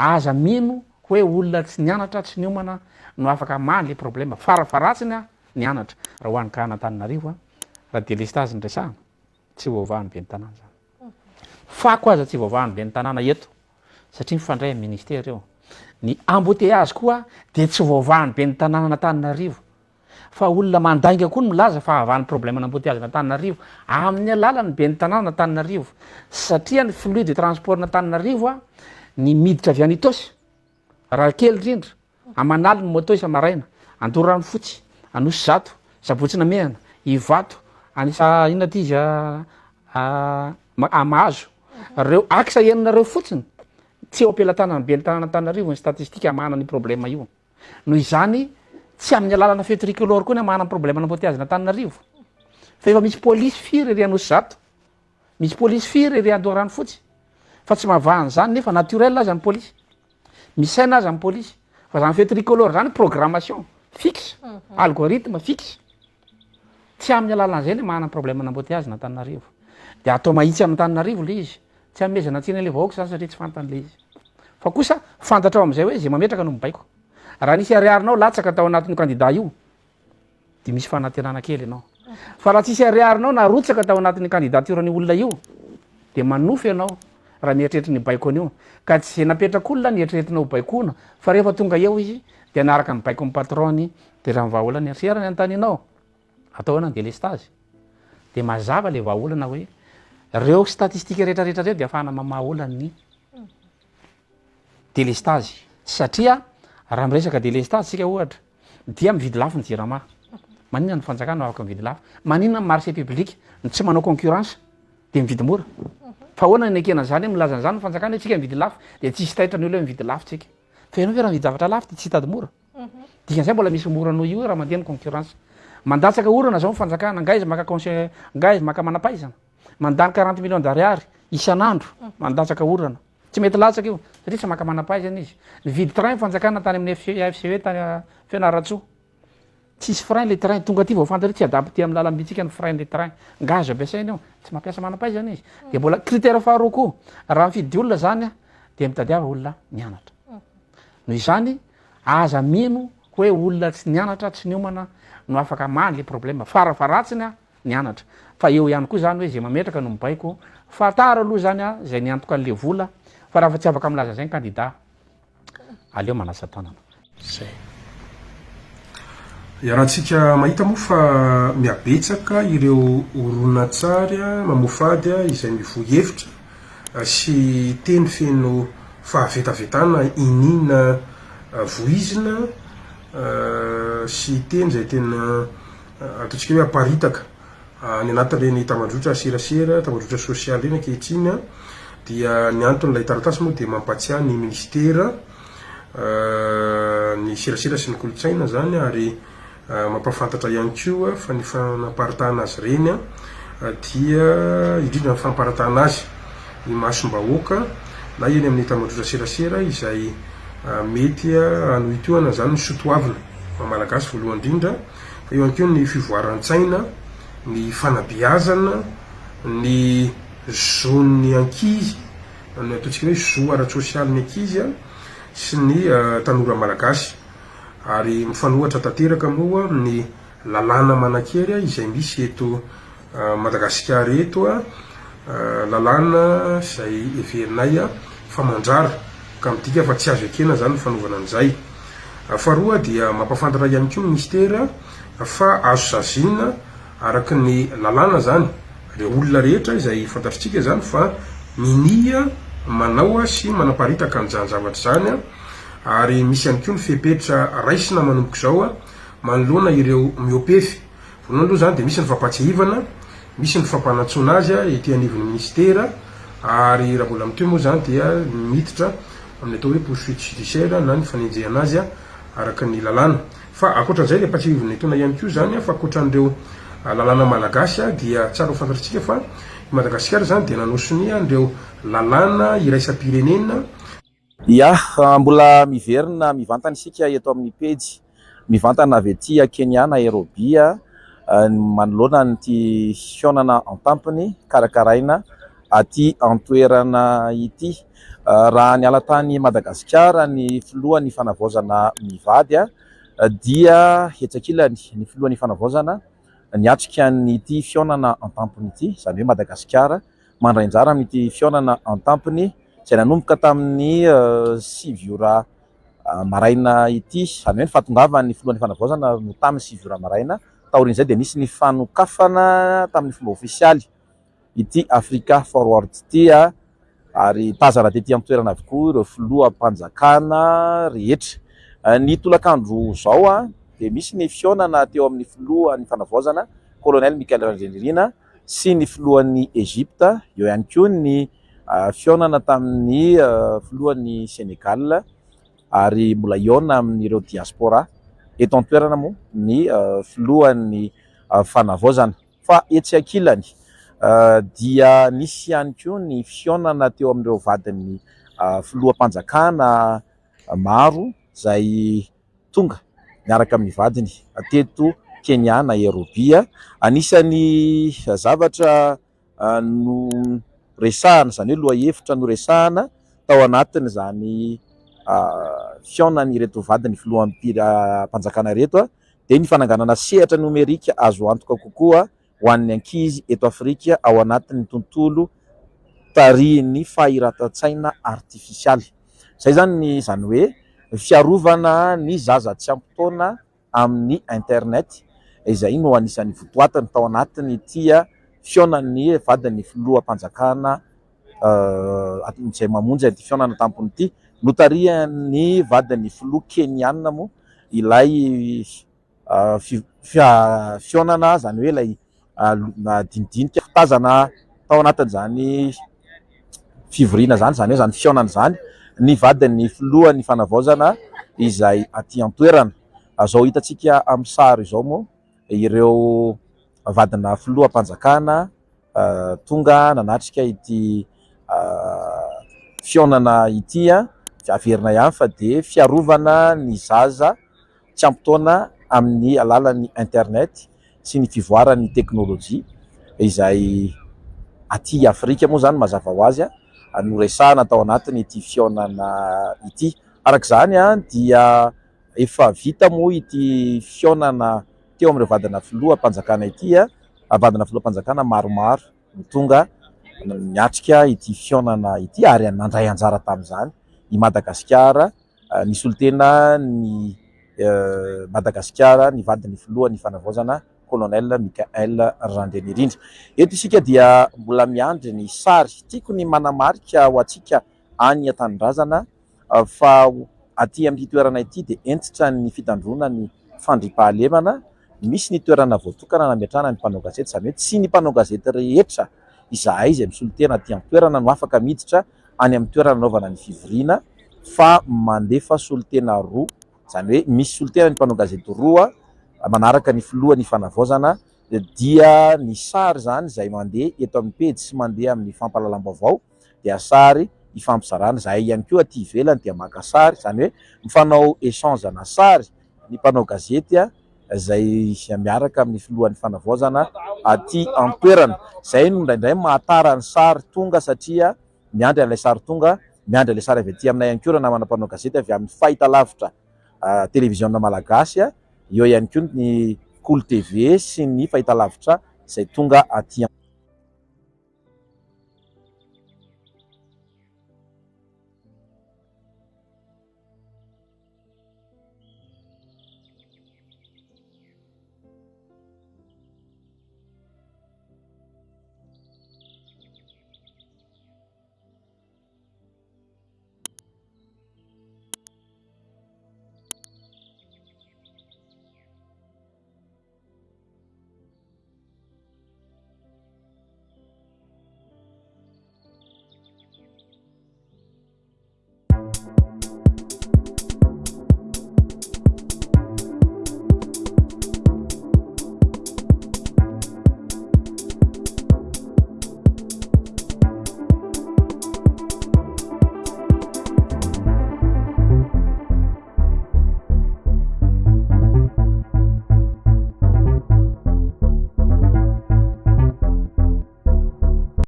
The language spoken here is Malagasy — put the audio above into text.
aza mino hoe olona tsy nianatra tsy niomana no afaka maly problema farafaratsiny a nianatra raha hoany ka Antananarivo raha délestage ny resahana tsy voavahany be ny tanàna zany fako aza tsy voavahany be ny tanàna eto satria mifandray amin'ny ministère eo ny embouteillage koa de tsy voavahany be ny tanàna Antananarivo fa olona mandainga koa no milaza fa avahany problème n'embouteillage n'Antananarivo amin'ny alalany be ny tanàna Antananarivo satria ny flux de transport n'Antananarivo a ny miditra avy any Itosy raha kely rindra amanali ny moto isa maraina Andorano fotsy Anosy Zato Sabotsina Mehana Ivato anisa inona ty izy Amahazo reo aksa enina fotsiny tsy eo ampelantanana be ny tanàna Antananarivo ny statistika manana ny problème io noho izany tsy amin'ny alalana feu tricolore koa ny manana problème n'embouteillage n'Antananarivo fa efa misy polisy firy ery Anosy Zato misy polisy firy ery Andorano fotsy fa tsy mahavahany zany nefa naturel aza ny polisy misaina aza ny polisy fa zany feu tricolore zany programmation fixe algorithme fixe tsy amin'ny alalan'izay le manana problème n'embouteillage n'Antananarivo de atao mahitsy amin'ny Antananarivo le izy tsy amezana antsina le vahoaka zany satria tsy fantany le izy fa kosa fantatra ao am'izay hoe zay mametraka no mibaiko raha nisy ariarinao latsaka tao anatin'ny candidat io de misy fanantenana kely ianao fa raha tsisy ariarinao narotsaka tao anatin'ny candidature-ny olona io de manofy ianao raha mieritreritra ny baiko an'io ka tsy zay napetrak'olona nieritreretinao baikona fa rehefa tonga eo izy de anaraka ny baiko ny patrony de raha vahaolana ny ariarany antaninao atao ana ny délestage de mazava le vahaolana hoe reo statistika rehetrarehetra reo de afahana mamahaolana ny délestage satria raha miresaka délestage sika ohatra dia mividy lafo ny jirama maninona ny fanjakana afaka mividy lafo maninona ny marché public ny tsy manao concurrence de mividy mora fa ahoana ny ekena zany hoe milaza an'izany ny fanjakana hoe tsika mividy lafo de tsisy taitra ny olo hoe mividy lafo tsika fa ianao ve raha mividy zavatra lafo de tsy hitady mora dikan'izay mbola misy mora noho io raha mandeha ny concurrence mandatsaka orana zao ny fanjakana ngaizy maka conseil ngaizy maka manampaizana mandany 40 millions d'ariary isan'andro mandatsaka orana tsy mety latsaka io satria tsy maka manampaizana izy nividy train fanjakana tany amin'ny FCE tany Fianaratsoa tsisy frein le train tonga aty vao fantatra tsy adapté amin'ny lalam-bitsika ny frein le train ngazo ampiasaina io tsy mampiasa manampaizana izy de mbola critère faharoa koa raha mifidy olona zany a de mitadiava olona nianatra noho izany aza mino hoe olona tsy nianatra tsy niomana no afaka maly problème farafaratsiny a nianatra fa eo ihany koa zany hoe zay mametraka no mibaiko fa tara aloha zany a zay niantoka an'le vola fa raha fa tsy afaka milaza zay ny candidat aleo manasa tanana zay iarahantsika mahita moa fa miabetsaka ireo oronatsary mamofady izay mivoy hevitra sy teny feno fahavetavetana inina voizina sy teny zay tena ataontsika hoe aparitaka ny anatin'ireny tambadrotra serasera tambadrotra sosialy reny ankehitriny dia ny anton'ilay taratasy moa de mampatsiahy ny ministera ny serasera sy ny kolotsaina zany ary mampafantatra ihany koa fa ny fanamparitahana azy reny dia indrindra ny famparitahana azy ny masombahoaka na eny amin'ny tambadrotra serasera izay mety anohitoana zany ny sotoavina mamalagasy voalohany indrindra fa eo ihany koa ny fivoaran-tsaina ny fanabeazana ny zon'ny ankizy ny ataontsika hoe zo ara-tsosialy ny ankizy sy ny tanora malagasy ary mifanohatra tanteraka moa ny lalàna manakery izay misy eto Madagasikara eto lalàna izay everinay fa mandrara ka midika fa tsy azo ekena zany ny fanaovana an'izay faharoa dia mampafantatra ihany koa ministera fa azo sazina araky ny lalàna zany re olona rehetra izay fantatritsika zany fa minia manao sy manaparitaka an'izany zavatra zany ary misy ihany koa ny fepetra raisina manomboka zao manoloana ireo miopefy voalohany aloha zany de misy ny fampatsiahivana misy ny fampanatsoana azy ety anivon'ny ministera ary raha mbola mitoy moa zany dia miditra amin'ny atao hoe poursuite judiciaire na ny fanenjehana azy araky ny lalàna fa akoatran'izay le patsiahivana etona ihany koa zany fa akoatran'ireo lalàna malagasy dia tsara ho fantatritsika fa Madagasikara zany dia nanosony andreo lalàna iraisam-pirenena ya mbola miverina mivantana isika eto amin'ny pejy mivantana avy ety Kenya Nairobi manoloana nyty fionana an-tampony karakaraina aty antoerana ity raha ny ala tany Madagasikara ny filohan'ny fanavaozana mivady dia hetsakilany ny filohan'ny fanavaozana niatrika nyity fionana an-tampony ity, izany hoe Madagasikara mandray anjara amin'ity fionana an-tampony izay nanomboka tamin'ny 9 ora maraina ity, izany hoe ny fahatongavan'ny filohan'ny fanavaozana no tamin'ny 9 ora maraina. Taorian'izay dia nisy ny fanokafana tamin'ny fomba ofisialy ity Africa Forward ity ary tazana tetỳ amin'ny toerana avokoa ireo filoham-panjakana rehetra. Ny tolakandro zao dia misy ny fionana teo amin'ny filohan'ny fanavaozana Colonel Michael Randrianirina sy ny filohan'ny Egypta, eo ihany koa ny fionana tamin'ny filohan'ny Senegal ary mbola iona amin'ireo diaspora. Eto an-toerana moa ny filohan'ny fanavaozana, fa etsy ankilany dia nisy ihany koa ny fionana teo amin'ireo vadin'ny filoham-panjakana maro izay tonga miaraka amin'ny vadiny teto Kenya Nairobi. Anisan'ny zavatra no resahana, izany hoe lohahevitra no resahana tao anatin'izany fionan'ireto vadiny filoham-panjakana reto dia ny fananganana sehatra nomerika azo antoka kokoa ho an'ny ankizy eto Afrika ao anatin'ny tontolo tarihin'ny fahiratan-tsaina artifisialy. Izay zany hoe fiarovana ny zaza tsy ampy taona amin'ny internet, izay no anisan'ny votoatiny tao anatiny ity fionan'ny vadiny filoham-panjakana izay mamonjy ity fionana tampony ity. Notarihan'ny vadiny filoha Keniana moa ilay fionana, izany hoe ilay dinidinika tazana tao anatin'izany fivoriana zany, izany hoe zany fionana zany ny vadiny filohan'ny fanavaozana izay aty an-toerana. Zao hitantsika amin'ny sary izao moa ireo vadina filoham-panjakana tonga nanatrika ity fionana ity averina ihany fa dia fiarovana ny zaza tsy ampy taona amin'ny alalan'ny internet sy ny fivoaran'ny teknôlôjia izay aty Afrika moa zany mazava ho azy no resahana tao anatiny ity fionana ity. Arak'izany dia efa vita moa ity fionana teo amin'ireo vadina filoham-panjakana ity, vadina filoham-panjakana maromaro no tonga niatrika ity fionana ity ary nandray anjara tamin'izany i Madagasikara. Nisy olo-tena ny Madagasikara ny vadiny filohan'ny fanavaozana Colonel Michael Randrianirina. Eto isika dia mbola miandry ny sary tiako ny manamarika ho antsika any an-tanindrazana fa aty amin'ity toerana ity dia entitra ny fitandrona ny fandriampahalemana. Misy ny toerana voatokana nametrahana ny mpanao gazety, izany hoe tsy ny mpanao gazety rehetra izahay izay misy olo-tena aty amin'ny toerana no afaka miditra any amin'ny toerana anaovana ny fivoriana, fa mandefa solo-tena roa, izany hoe misy solo-tena ny mpanao gazety roa manaraka ny filohan'ny fanavaozana dia ny sary zany izay mandeha eto amin'ny pejy sy mandeha amin'ny fampahalalam-baovao dia sary ifampizarana. Zahay ihany koa aty ivelany dia maka sary, izany hoe mifanao échange na sary ny mpanao gazety izay miaraka amin'ny filohan'ny fanavaozana aty an-toerana. Izay no indraindray mahatara ny sary tonga satria miandry an'ilay sary tonga, miandry ilay sary avy aty aminay ihany koa raha namana mpanao gazety avy amin'ny fahitalavitra televiziona malagasy, eo ihany koa ny Cool TV sy ny fahitalavitra izay tonga aty